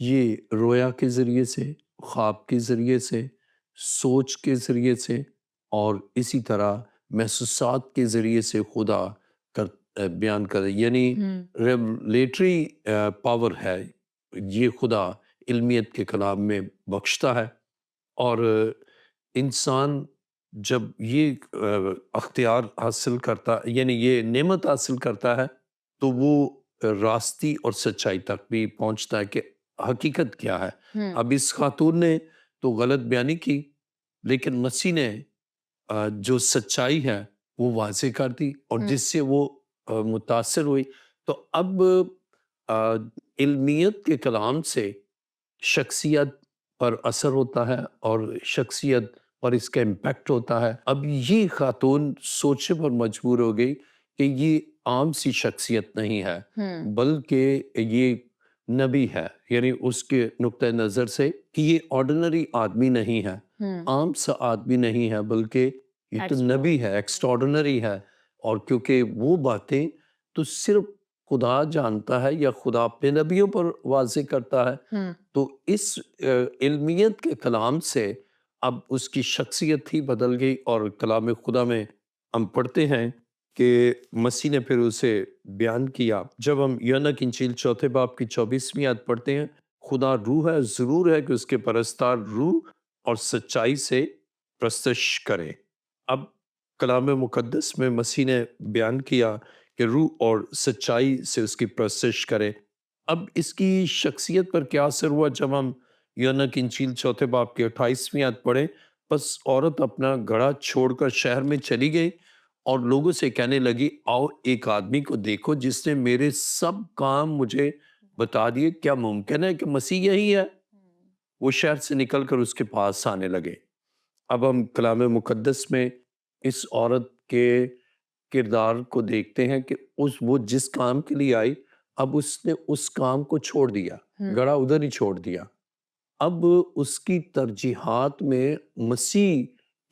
یہ رویا کے ذریعے سے، خواب کے ذریعے سے، سوچ کے ذریعے سے اور اسی طرح محسوسات کے ذریعے سے خدا بیان کرے، یعنی ریولیٹری پاور ہے یہ خدا علمیت کے کلام میں بخشتا ہے۔ اور انسان جب یہ اختیار حاصل کرتا، یعنی یہ نعمت حاصل کرتا ہے، تو وہ راستی اور سچائی تک بھی پہنچتا ہے کہ حقیقت کیا ہے۔ اب اس خاتون نے تو غلط بیانی کی، لیکن مسیح نے جو سچائی ہے وہ واضح کر دی اور جس سے وہ متاثر ہوئی۔ تو اب علمیت کے کلام سے شخصیت پر اثر ہوتا ہے اور شخصیت پر اس کا امپیکٹ ہوتا ہے۔ اب یہ خاتون سوچنے پر مجبور ہو گئی کہ یہ عام سی شخصیت نہیں ہے، بلکہ یہ نبی ہے، یعنی اس کے نقطہ نظر سے کہ یہ آرڈنری آدمی نہیں ہے، عام سا آدمی نہیں ہے، بلکہ یہ تو نبی ہے، ایکسٹراڈنری ہے۔ اور کیونکہ وہ باتیں تو صرف خدا جانتا ہے یا خدا اپنے نبیوں پر واضح کرتا ہے، تو اس علمیت کے کلام سے اب اس کی شخصیت ہی بدل گئی۔ اور کلام خدا میں ہم پڑھتے ہیں کہ مسیح نے پھر اسے بیان کیا۔ جب ہم یوحنا کی انجیل 4 باب کی 24ویں آیت پڑھتے ہیں، خدا روح ہے، ضرور ہے کہ اس کے پرستار روح اور سچائی سے پرستش کریں۔ اب کلام مقدس میں مسیح نے بیان کیا کہ روح اور سچائی سے اس کی پرستش کریں۔ اب اس کی شخصیت پر کیا اثر ہوا جب ہم یوحنا کی انجیل 4 باب کی 28ویں آیت پڑھیں؟ بس عورت اپنا گڑھا چھوڑ کر شہر میں چلی گئی اور لوگوں سے کہنے لگی، آؤ ایک آدمی کو دیکھو جس نے میرے سب کام مجھے بتا دیے، کیا ممکن ہے کہ مسیح یہی ہے؟ وہ شہر سے نکل کر اس کے پاس آنے لگے۔ اب ہم کلام مقدس میں اس عورت کے کردار کو دیکھتے ہیں کہ وہ جس کام کے لیے آئی، اب اس نے اس کام کو چھوڑ دیا، گڑھا ادھر ہی چھوڑ دیا۔ اب اس کی ترجیحات میں مسیح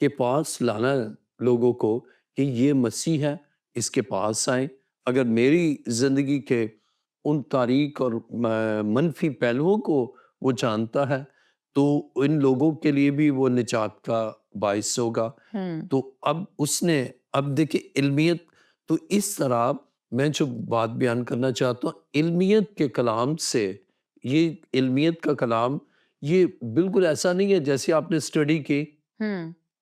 کے پاس لانا لوگوں کو کہ یہ مسیح ہے، اس کے پاس آئیں۔ اگر میری زندگی کے ان تاریک اور منفی پہلوؤں کو وہ جانتا ہے تو ان لوگوں کے لیے بھی وہ نجات کا باعث ہوگا۔ تو اب دیکھیں علمیت، تو اس طرح میں جو بات بیان کرنا چاہتا ہوں، علمیت کے کلام سے، یہ علمیت کا کلام یہ بالکل ایسا نہیں ہے جیسے آپ نے اسٹڈی کی،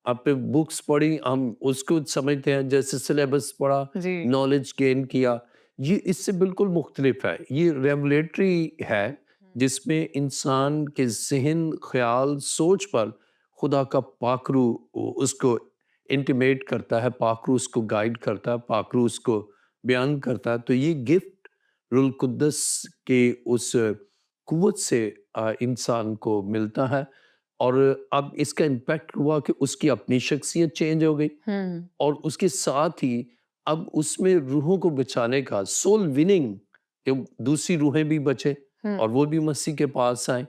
آپ نے بکس پڑھی، ہم اس کو سمجھتے ہیں جیسے سلیبس پڑھا، نالج گین کیا۔ یہ اس سے بالکل مختلف ہے، یہ ریولیٹری ہے جس میں انسان کے ذہن، خیال، سوچ پر خدا کا پاک روح اس کو انٹیمیٹ کرتا ہے، پاک روح اس کو گائیڈ کرتا ہے، پاک روح اس کو بیان کرتا ہے۔ تو یہ گفٹ روح القدس کے اس قوت سے انسان کو ملتا ہے۔ اور اب اس کا امپیکٹ ہوا کہ اس کی اپنی شخصیت چینج ہو گئی، اور اس کے ساتھ ہی اب اس میں روحوں کو بچانے کا سول وننگ، کہ دوسری روحیں بھی بچے اور وہ بھی مسیح کے پاس آئیں۔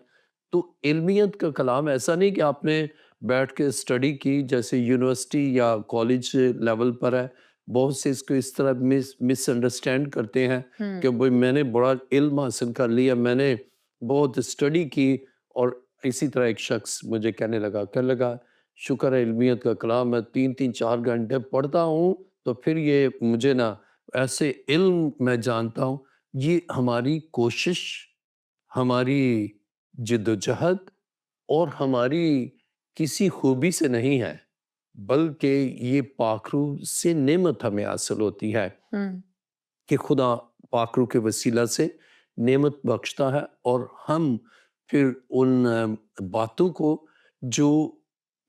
تو علمیت کا کلام ایسا نہیں کہ آپ نے بیٹھ کے اسٹڈی کی جیسے یونیورسٹی یا کالج لیول پر ہے۔ بہت سے اس کو اس طرح مس انڈرسٹینڈ کرتے ہیں کہ بھئی میں نے بڑا علم حاصل کر لیا، میں نے بہت اسٹڈی کی، اور اسی طرح ایک شخص مجھے کہنے لگا شکر ہے علمیت کا کلام میں 3-4 گھنٹے پڑھتا ہوں تو پھر یہ مجھے نا ایسے علم میں جانتا ہوں۔ یہ ہماری کوشش، ہماری جدوجہد اور ہماری کسی خوبی سے نہیں ہے، بلکہ یہ پاک روح سے نعمت ہمیں حاصل ہوتی ہے کہ خدا پاک روح کے وسیلہ سے نعمت بخشتا ہے، اور ہم پھر ان باتوں کو جو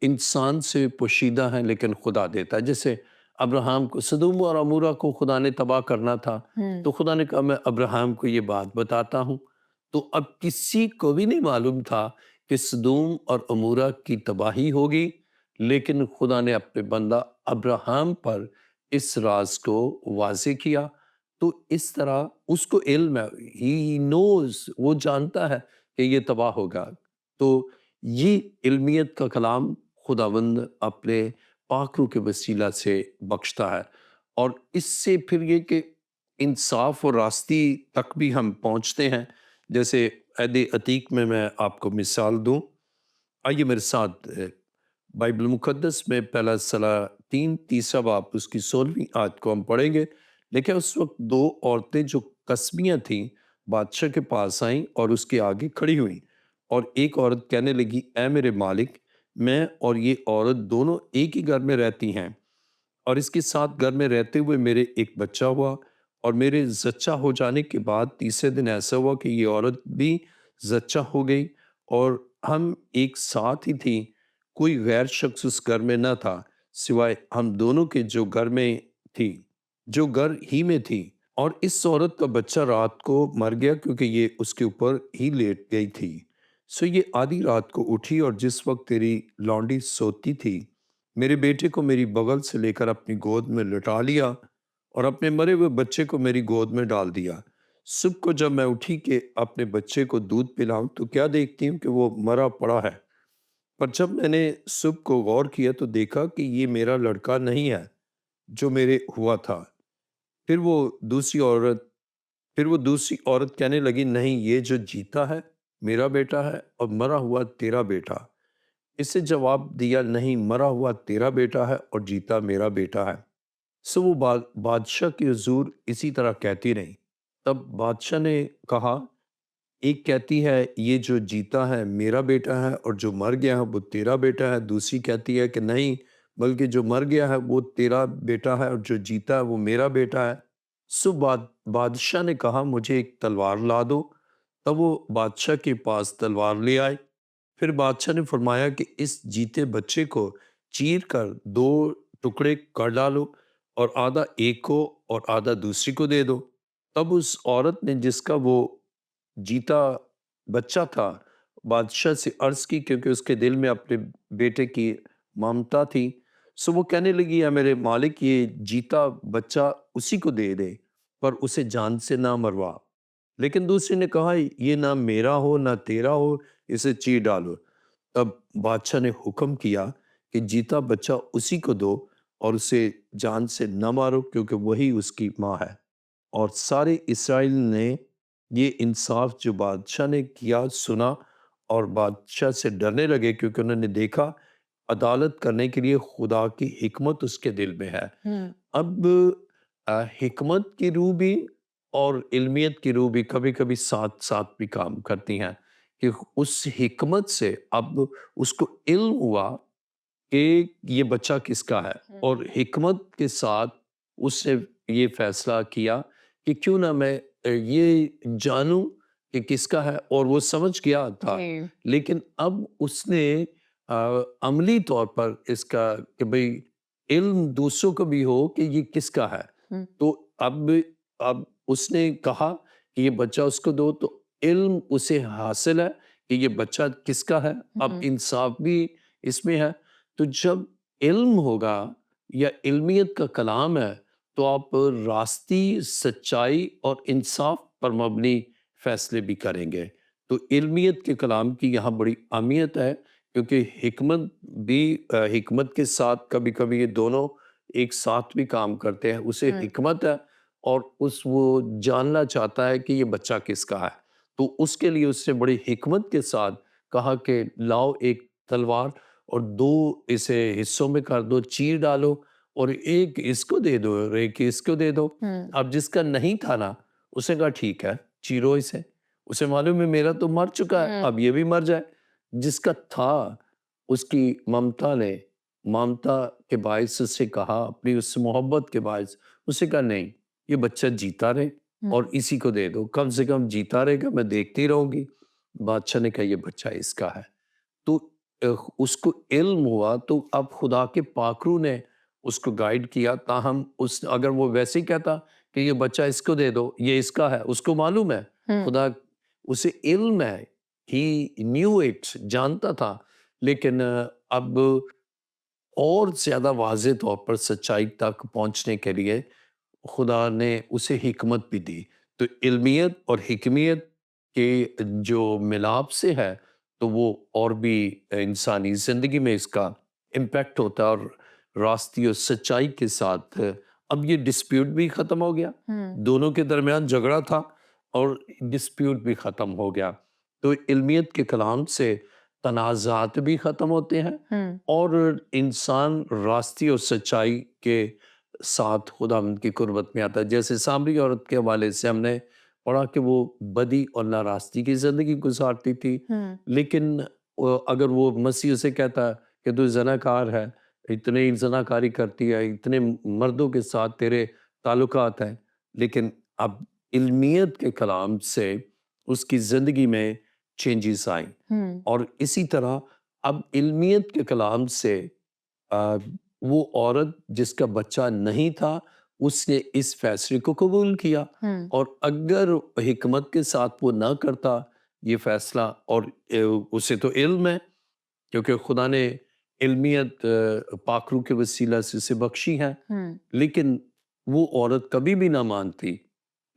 انسان سے پوشیدہ ہیں لیکن خدا دیتا ہے۔ جیسے ابراہیم کو، سدوم اور عمورہ کو خدا نے تباہ کرنا تھا، تو خدا نے کہا میں ابراہیم کو یہ بات بتاتا ہوں۔ تو اب کسی کو بھی نہیں معلوم تھا کہ سدوم اور عمورہ کی تباہی ہوگی، لیکن خدا نے اپنے بندہ ابراہیم پر اس راز کو واضح کیا۔ تو اس طرح اس کو علم ہے، ہی نوز، وہ جانتا ہے کہ یہ تباہ ہوگا۔ تو یہ علمیت کا کلام خداوند اپنے پاک روح کے وسیلہ سے بخشتا ہے، اور اس سے پھر یہ کہ انصاف اور راستی تک بھی ہم پہنچتے ہیں۔ جیسے عہد عتیق میں آپ کو مثال دوں، آئیے میرے ساتھ بائبل مقدس میں پہلا سلاطین 3 باب اس کی 16ویں آیت کو ہم پڑھیں گے۔ لیکن اس وقت 2 عورتیں جو کسبیاں تھیں بادشاہ کے پاس آئیں اور اس کے آگے کھڑی ہوئیں، اور ایک عورت کہنے لگی، اے میرے مالک، میں اور یہ عورت دونوں ایک ہی گھر میں رہتی ہیں، اور اس کے ساتھ گھر میں رہتے ہوئے میرے ایک بچہ ہوا، اور میرے زچہ ہو جانے کے بعد تیسرے دن ایسا ہوا کہ یہ عورت بھی زچہ ہو گئی، اور ہم ایک ساتھ ہی تھیں، کوئی غیر شخص اس گھر میں نہ تھا سوائے ہم دونوں کے جو گھر میں تھی، جو گھر ہی میں تھی، اور اس عورت کا بچہ رات کو مر گیا کیونکہ یہ اس کے اوپر ہی لیٹ گئی تھی۔ سو یہ آدھی رات کو اٹھی، اور جس وقت تیری لونڈی سوتی تھی، میرے بیٹے کو میری بغل سے لے کر اپنی گود میں لٹا لیا، اور اپنے مرے ہوئے بچے کو میری گود میں ڈال دیا۔ صبح کو جب میں اٹھی کہ اپنے بچے کو دودھ پلاؤں تو کیا دیکھتی ہوں کہ وہ مرا پڑا ہے، پر جب میں نے صبح کو غور کیا تو دیکھا کہ یہ میرا لڑکا نہیں ہے جو میرے ہوا تھا۔ پھر وہ دوسری عورت پھر وہ دوسری عورت کہنے لگی، نہیں، یہ جو جیتا ہے میرا بیٹا ہے اور مرا ہوا تیرا بیٹا۔ اس سے جواب دیا، نہیں، مرا ہوا تیرا بیٹا ہے اور جیتا میرا بیٹا ہے۔ سو وہ بادشاہ کی حضور اسی طرح کہتی رہی۔ تب بادشاہ نے کہا، ایک کہتی ہے یہ جو جیتا ہے میرا بیٹا ہے اور جو مر گیا ہے وہ تیرا بیٹا ہے، دوسری کہتی ہے کہ نہیں، بلکہ جو مر گیا ہے وہ تیرا بیٹا ہے اور جو جیتا ہے وہ میرا بیٹا ہے۔ سو بادشاہ نے کہا، مجھے ایک تلوار لا دو۔ تب وہ بادشاہ کے پاس تلوار لے آئے۔ پھر بادشاہ نے فرمایا کہ اس جیتے بچے کو چیر کر 2 ٹکڑے کر ڈالو، اور آدھا ایک کو اور آدھا دوسری کو دے دو۔ تب اس عورت نے جس کا وہ جیتا بچہ تھا بادشاہ سے عرض کی، کیونکہ اس کے دل میں اپنے بیٹے کی ممتا تھی، سو وہ کہنے لگی، یا میرے مالک، یہ جیتا بچہ اسی کو دے دے، پر اسے جان سے نہ مروا۔ لیکن دوسری نے کہا، یہ نہ میرا ہو نہ تیرا ہو، اسے چیر ڈالو۔ تب بادشاہ نے حکم کیا کہ جیتا بچہ اسی کو دو اور اسے جان سے نہ مارو، کیونکہ وہی اس کی ماں ہے۔ اور سارے اسرائیل نے یہ انصاف جو بادشاہ نے کیا سنا، اور بادشاہ سے ڈرنے لگے، کیونکہ انہوں نے دیکھا عدالت کرنے کے لیے خدا کی حکمت اس کے دل میں ہے۔ اب حکمت کی روح بھی اور علمیت کی روح بھی کبھی کبھی ساتھ ساتھ بھی کام کرتی ہیں، کہ اس حکمت سے اب اس کو علم ہوا کہ یہ بچہ کس کا ہے، اور حکمت کے ساتھ اس نے یہ فیصلہ کیا کہ کیوں نہ میں یہ جانوں کہ کس کا ہے، اور وہ سمجھ گیا تھا، لیکن اب اس نے عملی طور پر اس کا کہ بھئی علم دوسروں کو بھی ہو کہ یہ کس کا ہے، تو اب اس نے کہا کہ یہ بچہ اس کو دو، تو علم اسے حاصل ہے کہ یہ بچہ کس کا ہے، اب انصاف بھی اس میں ہے۔ تو جب علم ہوگا یا علمیت کا کلام ہے تو آپ راستی، سچائی اور انصاف پر مبنی فیصلے بھی کریں گے۔ تو علمیت کے کلام کی یہاں بڑی اہمیت ہے، کیونکہ حکمت کے ساتھ کبھی کبھی یہ دونوں ایک ساتھ بھی کام کرتے ہیں۔ اسے حکمت ہے اور وہ جاننا چاہتا ہے کہ یہ بچہ کس کا ہے، تو اس کے لیے اس نے بڑی حکمت کے ساتھ کہا کہ لاؤ ایک تلوار اور 2 اسے حصوں میں کر دو، چیر ڈالو، اور ایک اس کو دے دو اور ایک اس کو دے دو۔ اب جس کا نہیں تھا نا، اس نے کہا ٹھیک ہے، چیرو اسے معلوم ہے میرا تو مر چکا ہے، اب یہ بھی مر جائے۔ جس کا تھا، اس کی ممتا کے باعث اس سے کہا، اپنی اس محبت کے باعث اسے کہا، نہیں، یہ بچہ جیتا رہے اور اسی کو دے دو، کم سے کم جیتا رہے گا، میں دیکھتی رہوں گی۔ بادشاہ نے کہا یہ بچہ اس کا ہے۔ تو اس کو علم ہوا، تو اب خدا کے پاکرو نے اس کو گائیڈ کیا، تاہم اگر وہ ویسے ہی کہتا کہ یہ بچہ اس کو دے دو، یہ اس کا ہے، اس کو معلوم ہے، خدا اسے علم ہے، ہی نیو اٹ، جانتا تھا، لیکن اب اور زیادہ واضح طور پر سچائی تک پہنچنے کے لیے خدا نے اسے حکمت بھی دی۔ تو علمیت اور حکمیت کے جو ملاپ سے ہے تو وہ اور بھی انسانی زندگی میں اس کا امپیکٹ ہوتا ہے، اور راستی اور سچائی کے ساتھ اب یہ ڈسپیوٹ بھی ختم ہو گیا، دونوں کے درمیان جھگڑا تھا، اور ڈسپیوٹ بھی ختم ہو گیا۔ تو علمیت کے کلام سے تنازعات بھی ختم ہوتے ہیں ہوں اور انسان راستی اور سچائی کے ساتھ خداوند کی قربت میں آتا ہے۔ جیسے سامری عورت کے حوالے سے ہم نے پڑھا کہ وہ بدی اور ناراستی کی زندگی گزارتی تھی، ہوں لیکن اگر وہ مسیح سے کہتا کہ تو زناکار ہے، اتنے زناکاری کرتی ہے، اتنے مردوں کے ساتھ تیرے تعلقات ہیں، لیکن اب علمیت کے کلام سے اس کی زندگی میں چینجز آئیں۔ ہوں اور اسی طرح اب علمیت کے کلام سے وہ عورت جس کا بچہ نہیں تھا، اس نے اس فیصلے کو قبول کیا، ہوں اور اگر حکمت کے ساتھ وہ نہ کرتا یہ فیصلہ، اور اسے تو علم ہے کیونکہ خدا نے علمیت پاک روح کے وسیلہ سے اسے بخشی ہے، ہوں لیکن وہ عورت کبھی بھی نہ مانتی۔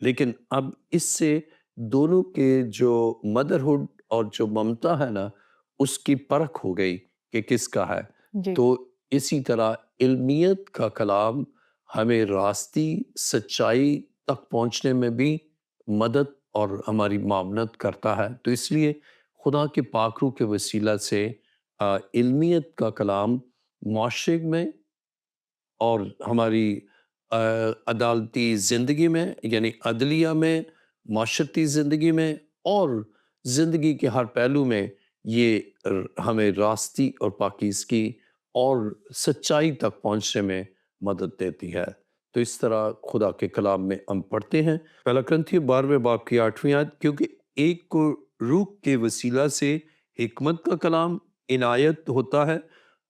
لیکن اب اس سے دونوں کے جو مدرہڈ اور جو ممتا ہے نا، اس کی پرکھ ہو گئی کہ کس کا ہے۔ جی تو اسی طرح علمیت کا کلام ہمیں راستی سچائی تک پہنچنے میں بھی مدد اور ہماری معاونت کرتا ہے۔ تو اس لیے خدا کے پاک روح کے وسیلہ سے علمیت کا کلام معاشرے میں اور ہماری عدالتی زندگی میں، یعنی عدلیہ میں، معاشرتی زندگی میں اور زندگی کے ہر پہلو میں یہ ہمیں راستی اور پاکیزگی اور سچائی تک پہنچنے میں مدد دیتی ہے۔ تو اس طرح خدا کے کلام میں ہم پڑھتے ہیں پہلا کرنتھیوں 12ویں باب کی 8ویں آیت، کیونکہ ایک کو روح کے وسیلہ سے حکمت کا کلام عنایت ہوتا ہے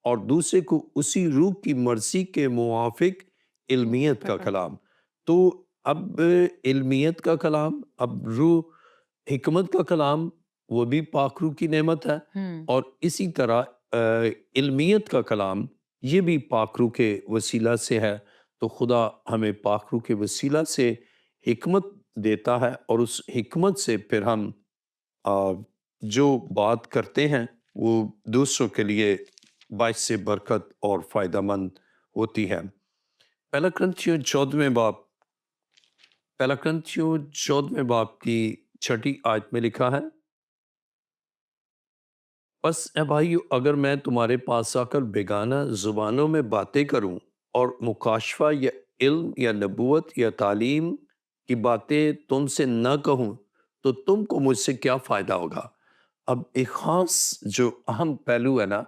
اور دوسرے کو اسی روح کی مرضی کے موافق علمیت کا کلام۔ تو اب علمیت کا کلام، اب روح حکمت کا کلام، وہ بھی پاک روح کی نعمت ہے، ہوں اور اسی طرح علمیت کا کلام یہ بھی پاک روح کے وسیلہ سے ہے۔ تو خدا ہمیں پاک روح کے وسیلہ سے حکمت دیتا ہے، اور اس حکمت سے پھر ہم جو بات کرتے ہیں وہ دوسروں کے لیے باعث برکت اور فائدہ مند ہوتی ہے۔ پہلا کرنتھیوں 14ویں باب کی 6 آیت میں لکھا ہے، بس اے بھائیو، اگر میں تمہارے پاس آ کر بیگانہ زبانوں میں باتیں کروں اور مکاشفہ یا علم یا نبوت یا تعلیم کی باتیں تم سے نہ کہوں تو تم کو مجھ سے کیا فائدہ ہوگا؟ اب ایک خاص جو اہم پہلو ہے نا،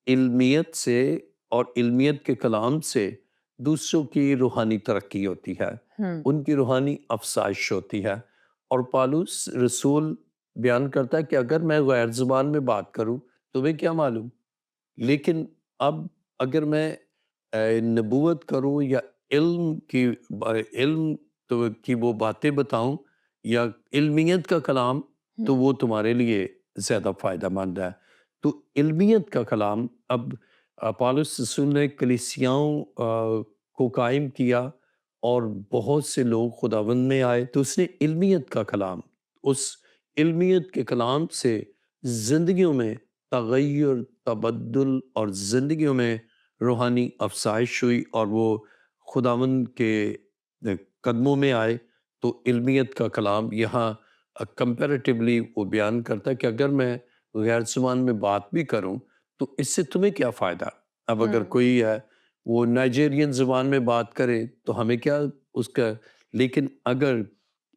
علمیت سے اور علمیت کے کلام سے دوسروں کی روحانی ترقی ہوتی ہے، ہوں ان کی روحانی افزائش ہوتی ہے۔ اور پالوس رسول بیان کرتا ہے کہ اگر میں غیر زبان میں بات کروں تمہیں کیا معلوم، لیکن اب اگر میں نبوت کروں یا علم کی وہ باتیں بتاؤں یا علمیت کا کلام، تو وہ تمہارے لیے زیادہ فائدہ مند ہے۔ تو علمیت کا کلام اب پالوس رسول نے کلیسیاؤں کو قائم کیا اور بہت سے لوگ خداوند میں آئے، تو اس نے علمیت کا کلام، اس علمیت کے کلام سے زندگیوں میں تغیر، تبدل اور زندگیوں میں روحانی افزائش ہوئی، اور وہ خداوند کے قدموں میں آئے۔ تو علمیت کا کلام یہاں کمپیریٹیولی وہ بیان کرتا ہے کہ اگر میں غیر زبان میں بات بھی کروں تو اس سے تمہیں کیا فائدہ؟ اب اگر ہوں کوئی ہے وہ نائجیرین زبان میں بات کرے تو ہمیں کیا اس کا، لیکن اگر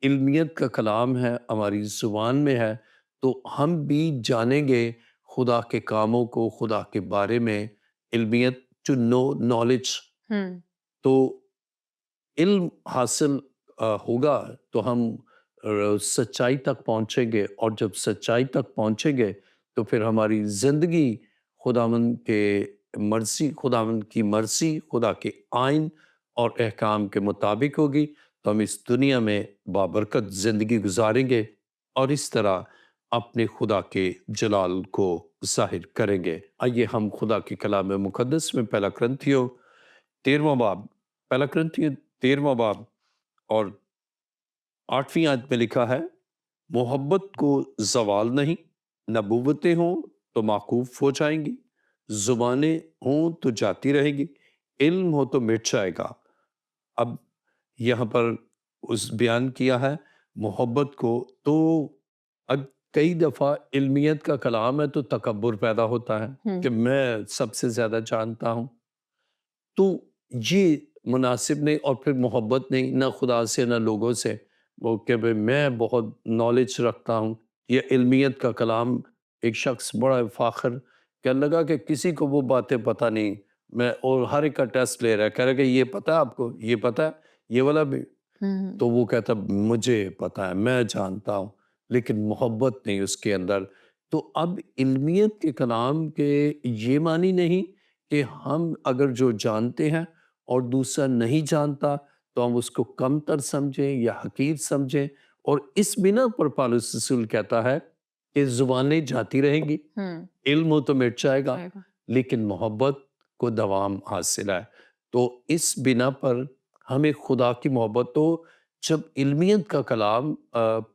علمیت کا کلام ہے، ہماری زبان میں ہے، تو ہم بھی جانیں گے خدا کے کاموں کو، خدا کے بارے میں علمیت، ٹو نو نالج۔ ہوں تو علم حاصل ہوگا تو ہم سچائی تک پہنچیں گے، اور جب سچائی تک پہنچیں گے تو پھر ہماری زندگی خداوند کی مرضی، خدا کے آئین اور احکام کے مطابق ہوگی، تو ہم اس دنیا میں بابرکت زندگی گزاریں گے اور اس طرح اپنے خدا کے جلال کو ظاہر کریں گے۔ آئیے ہم خدا کے کلام مقدس میں پہلا کرنتھیوں 13واں باب اور 8ویں آیت میں لکھا ہے، محبت کو زوال نہیں، نبوتیں ہوں تو معقوف ہو جائیں گی، زبانیں ہوں تو جاتی رہیں گی، علم ہو تو مٹ جائے گا۔ اب یہاں پر اس بیان کیا ہے محبت کو، تو اب کئی دفعہ علمیت کا کلام ہے تو تکبر پیدا ہوتا ہے ہوں کہ میں سب سے زیادہ جانتا ہوں، تو یہ مناسب نہیں، اور پھر محبت نہیں، نہ خدا سے نہ لوگوں سے، وہ کہ بھئی میں بہت نالج رکھتا ہوں. یہ علمیت کا کلام، ایک شخص بڑا فاخر کہنے لگا کہ کسی کو وہ باتیں پتہ نہیں، میں اور ہر ایک کا ٹیسٹ لے رہا ہے، کہہ رہا ہے کہ یہ پتہ ہے آپ کو، یہ پتہ ہے، یہ والا بھی. ہوں تو وہ کہتا مجھے پتہ ہے، میں جانتا ہوں، لیکن محبت نہیں اس کے اندر. تو اب علمیت کے کلام کے یہ معنی نہیں کہ ہم اگر جو جانتے ہیں اور دوسرا نہیں جانتا تو ہم اس کو کم تر سمجھیں یا حقیر سمجھیں. اور اس بنا پر پالوس رسول کہتا ہے کہ زبانیں جاتی رہیں گی، ہوں علم ہو تو مٹ جائے گا، جائے گا. لیکن محبت کو دوام حاصل ہے. تو اس بنا پر ہمیں خدا کی محبت، تو جب علمیت کا کلام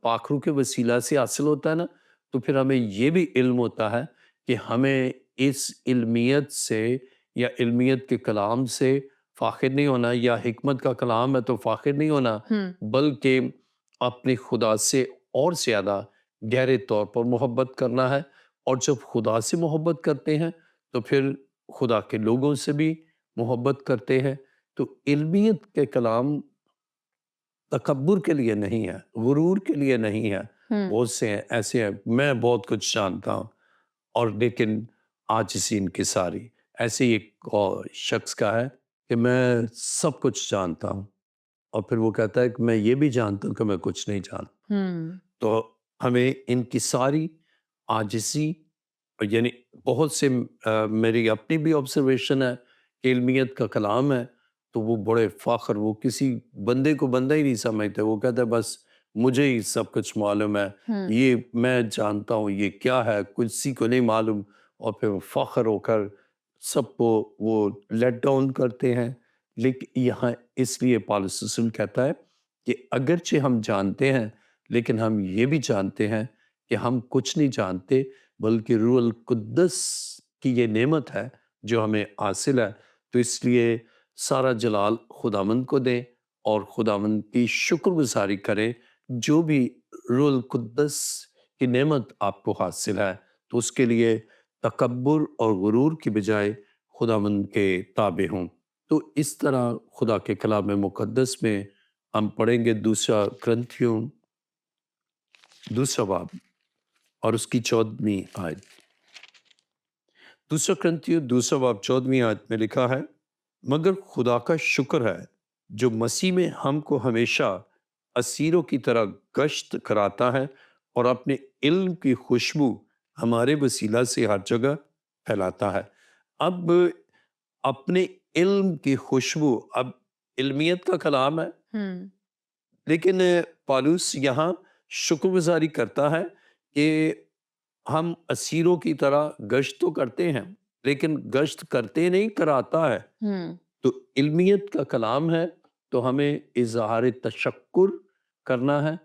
پاک روح کے وسیلہ سے حاصل ہوتا ہے نا، تو پھر ہمیں یہ بھی علم ہوتا ہے کہ ہمیں اس علمیت سے یا علمیت کے کلام سے فاخر نہیں ہونا، یا حکمت کا کلام ہے تو فاخر نہیں ہونا، ہوں بلکہ اپنے خدا سے اور زیادہ گہرے طور پر محبت کرنا ہے. اور جب خدا سے محبت کرتے ہیں تو پھر خدا کے لوگوں سے بھی محبت کرتے ہیں. تو علمیت کے کلام تکبر کے لیے نہیں ہے، غرور کے لیے نہیں ہے. ہوں بہت سے ہیں ایسے ہیں، میں بہت کچھ جانتا ہوں، اور لیکن عاجزی انکساری. ایسے ہی ایک اور شخص کا ہے کہ میں سب کچھ جانتا ہوں، اور پھر وہ کہتا ہے کہ میں یہ بھی جانتا ہوں کہ میں کچھ نہیں جانتا. ہوں تو ہمیں انکساری، عاجزی، یعنی بہت سے میری اپنی بھی آبزرویشن ہے کہ علمیت کا کلام ہے تو وہ بڑے فخر، وہ کسی بندے کو بندہ ہی نہیں سمجھتے، وہ کہتے ہیں بس مجھے ہی سب کچھ معلوم ہے، ہوں یہ میں جانتا ہوں یہ کیا ہے، کسی کو نہیں معلوم. اور پھر فخر ہو کر سب کو وہ لیٹ ڈاؤن کرتے ہیں. لیکن یہاں اس لیے پالوس رسول کہتا ہے کہ اگرچہ ہم جانتے ہیں لیکن ہم یہ بھی جانتے ہیں کہ ہم کچھ نہیں جانتے، بلکہ روح القدس کی یہ نعمت ہے جو ہمیں حاصل ہے. تو اس لیے سارا جلال خداوند کو دیں اور خداوند کی شکر گزاری کریں. جو بھی روح القدس کی نعمت آپ کو حاصل ہے تو اس کے لیے تکبر اور غرور کی بجائے خداوند کے تابع ہوں. تو اس طرح خدا کے کلام مقدس میں ہم پڑھیں گے دوسرا کرنتھیوں دوسرا باب اور اس کی 14ویں آیت. دوسرا کرنتھیوں دوسرا باب 14ویں آیت میں لکھا ہے، مگر خدا کا شکر ہے جو مسیح میں ہم کو ہمیشہ اسیروں کی طرح گشت کراتا ہے اور اپنے علم کی خوشبو ہمارے وسیلہ سے ہر جگہ پھیلاتا ہے. اب اپنے علم کی خوشبو، اب علمیت کا کلام ہے، ہوں لیکن پالوس یہاں شکر گزاری کرتا ہے کہ ہم اسیروں کی طرح گشت تو کرتے ہیں لیکن گشت کرتے نہیں، کراتا ہے. ہوں تو علمیت کا کلام ہے تو ہمیں اظہار تشکر کرنا ہے،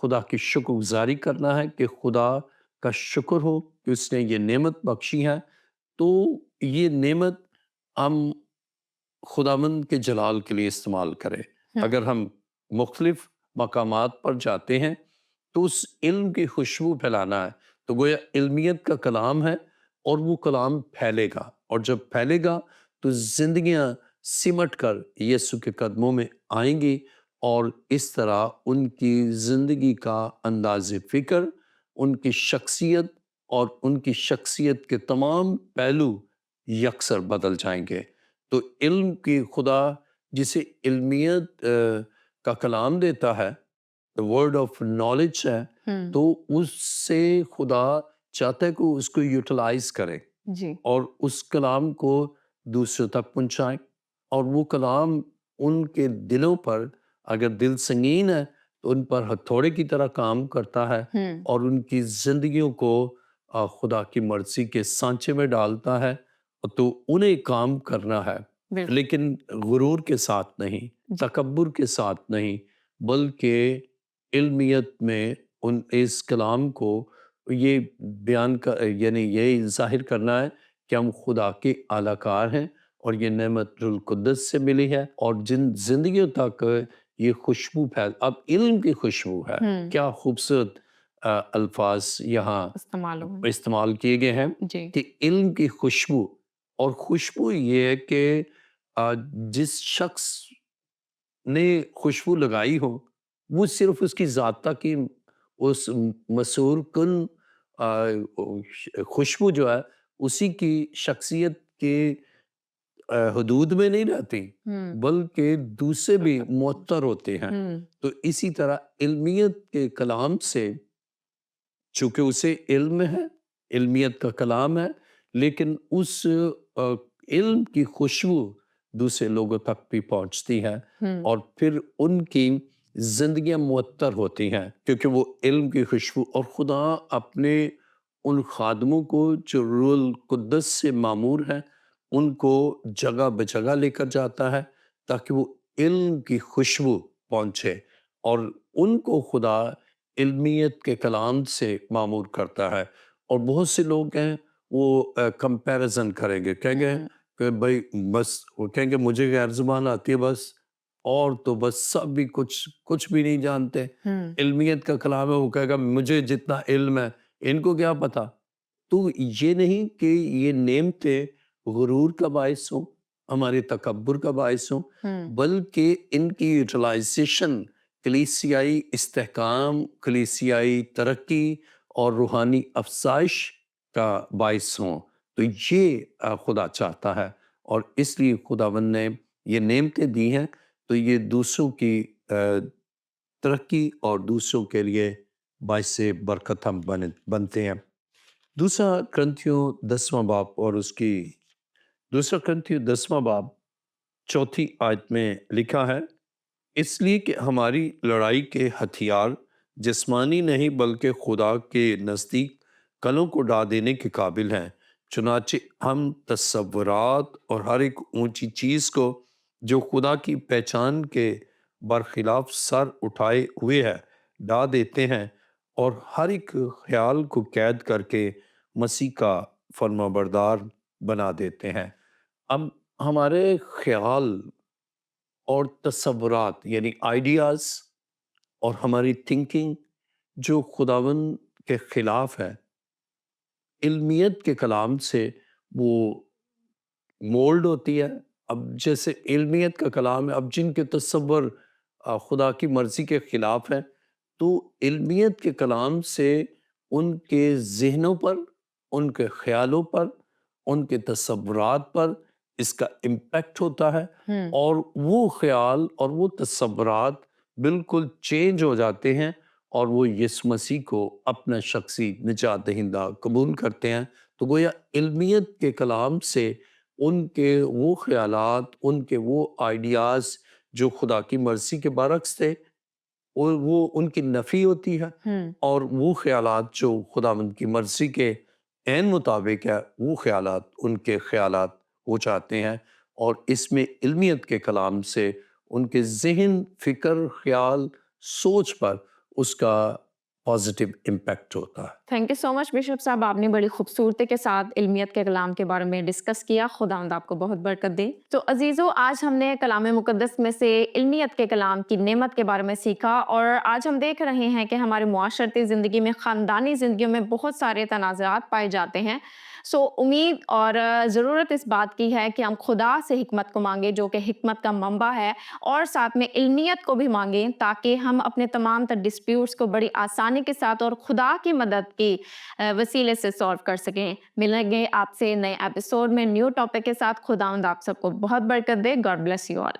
خدا کی شکر گزاری کرنا ہے کہ خدا کا شکر ہو کہ اس نے یہ نعمت بخشی ہے. تو یہ نعمت ہم خداوند کے جلال کے لیے استعمال کریں. ہوں اگر ہم مختلف مقامات پر جاتے ہیں تو اس علم کی خوشبو پھیلانا ہے. تو گویا علمیت کا کلام ہے اور وہ کلام پھیلے گا، اور جب پھیلے گا تو زندگیاں سمٹ کر یسوع کے قدموں میں آئیں گی، اور اس طرح ان کی زندگی کا انداز فکر، ان کی شخصیت اور ان کی شخصیت کے تمام پہلو یکسر بدل جائیں گے. تو علم کی خدا جسے علمیت کا کلام دیتا ہے، ورڈ آف نالج ہے، ہوں تو اس سے خدا چاہتا ہے کہ اس کو یوٹیلائز کرے جی اور اس کلام کو دوسروں تک پہنچائیں. اور وہ کلام ان کے دلوں پر، اگر دل سنگین ہے تو ان پر ہتھوڑے کی طرح کام کرتا ہے ہوں اور ان کی زندگیوں کو خدا کی مرضی کے سانچے میں ڈالتا ہے. تو انہیں کام کرنا ہے، بالکل لیکن غرور کے ساتھ نہیں، جی تکبر کے ساتھ نہیں، بلکہ علمیت میں ان اس کلام کو یہ بیان کا، یعنی یہ ظاہر کرنا ہے کہ ہم خدا کے اعلی کار ہیں اور یہ نعمت روح القدس سے ملی ہے. اور جن زندگیوں تک یہ خوشبو پھیل. اب علم کی خوشبو ہے. ہوں کیا خوبصورت الفاظ یہاں استعمال ہو. استعمال کیے گئے ہیں جی. کہ علم کی خوشبو. اور خوشبو یہ ہے کہ جس شخص نے خوشبو لگائی ہو وہ صرف اس کی ذاتہ کی اس مسحور کن خوشبو جو ہے اسی کی شخصیت کے حدود میں نہیں رہتی ہوں بلکہ دوسرے بھی معطر ہوتے ہیں. ہوں تو اسی طرح علمیت کے کلام سے چونکہ اسے علم ہے، علمیت کا کلام ہے، لیکن اس علم کی خوشبو دوسرے لوگوں تک بھی پہنچتی ہے ہوں اور پھر ان کی زندگیاں معطر ہوتی ہیں کیونکہ وہ علم کی خوشبو. اور خدا اپنے ان خادموں کو جو روح القدس سے معمور ہیں ان کو جگہ بجگہ لے کر جاتا ہے تاکہ وہ علم کی خوشبو پہنچے، اور ان کو خدا علمیت کے کلام سے معمور کرتا ہے. اور بہت سے لوگ ہیں وہ کمپیریزن کریں گے، کہیں گے ہوں کہ بھائی بس، وہ کہیں گے مجھے غیر زبان آتی ہے بس، اور تو بس سب بھی کچھ بھی نہیں جانتے. ہوں علمیت کا کلام ہے، وہ کہے گا مجھے جتنا علم ہے ان کو کیا پتا. تو یہ نہیں کہ یہ نعمتیں غرور کا باعث ہوں، ہمارے تکبر کا باعث ہوں، ہوں بلکہ ان کی یوٹیلائزیشن کلیسیائی استحکام، کلیسیائی ترقی اور روحانی افزائش کا باعث ہوں. تو یہ خدا چاہتا ہے، اور اس لیے خداوند نے یہ نعمتیں دی ہیں تو یہ دوسروں کی ترقی اور دوسروں کے لیے باعث برکت ہم بنتے ہیں. دوسرا کرنتھیوں 10واں باب اور اس کی دوسرا کرنتھیوں 10واں باب 4 آیت میں لکھا ہے، اس لیے کہ ہماری لڑائی کے ہتھیار جسمانی نہیں بلکہ خدا کے نزدیک کلوں کو ڈھا دینے کے قابل ہیں. چنانچہ ہم تصورات اور ہر ایک اونچی چیز کو جو خدا کی پہچان کے برخلاف سر اٹھائے ہوئے ہے ڈھا دیتے ہیں، اور ہر ایک خیال کو قید کر کے مسیح کا فرما بردار بنا دیتے ہیں. اب ہمارے خیال اور تصورات یعنی آئیڈیاز اور ہماری تھنکنگ جو خداوند کے خلاف ہے، علمیت کے کلام سے وہ مولڈ ہوتی ہے. اب جیسے علمیت کا کلام ہے، اب جن کے تصور خدا کی مرضی کے خلاف ہیں تو علمیت کے کلام سے ان کے ذہنوں پر، ان کے خیالوں پر، ان کے تصورات پر اس کا امپیکٹ ہوتا ہے، ہوں اور وہ خیال اور وہ تصورات بالکل چینج ہو جاتے ہیں اور وہ یسوع مسیح کو اپنا شخصی نجات دہندہ قبول کرتے ہیں. تو گویا علمیت کے کلام سے ان کے وہ خیالات، ان کے وہ آئیڈیاز جو خدا کی مرضی کے برعکس تھے وہ ان کی نفی ہوتی ہے، ہوں اور وہ خیالات جو خداوند کی مرضی کے عین مطابق ہے وہ خیالات ان کے خیالات ہو جاتے ہیں. اور اس میں علمیت کے کلام سے ان کے ذہن، فکر، خیال، سوچ پر اس کا پازیٹیو امپیکٹ ہوتا ہے. Thank you so much bishop صاحب، آپ نے بڑی خوبصورتی کے ساتھ علمیت کے کلام کے بارے میں ڈسکس کیا. خداوند آپ کو بہت برکت دے. تو عزیزو، آج ہم نے کلام مقدس میں سے علمیت کے کلام کی نعمت کے بارے میں سیکھا، اور آج ہم دیکھ رہے ہیں کہ ہمارے معاشرتی زندگی میں، خاندانی زندگیوں میں بہت سارے تنازعات پائے جاتے ہیں. امید اور ضرورت اس بات کی ہے کہ ہم خدا سے حکمت کو مانگیں جو کہ حکمت کا منبع ہے، اور ساتھ میں علمیت کو بھی مانگیں تاکہ ہم اپنے تمام تر ڈسپیوٹس کو بڑی آسانی کے ساتھ اور خدا کی مدد کی وسیلے سے سولو کر سکیں. ملیں گے آپ سے نئے ایپیسوڈ میں نیو ٹاپک کے ساتھ. خداوند آپ سب کو بہت برکت دے. God bless you all.